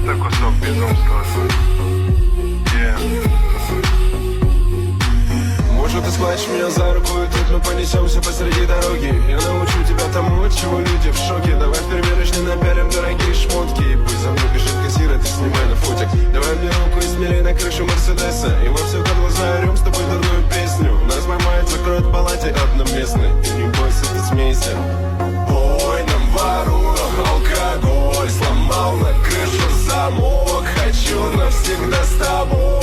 Это кусок безумства. Может, ты схватишь меня за руку, и тут мы понесемся посреди дороги. Я научу тебя тому, от чего люди в шоке. Давай в примерочной напялим дорогие шмотки. И пусть за мной бежит кассир, и ты снимай на фотик. Давай мне руку и смели на крышу Мерседеса. И во все глаза орем с тобой дурную песню. Нас поймает, закроет в палате одноместной. Ты не бойся, ты смейся. Ой, нам воруем алкоголь, сломал на крышу замок. Хочу навсегда с тобой.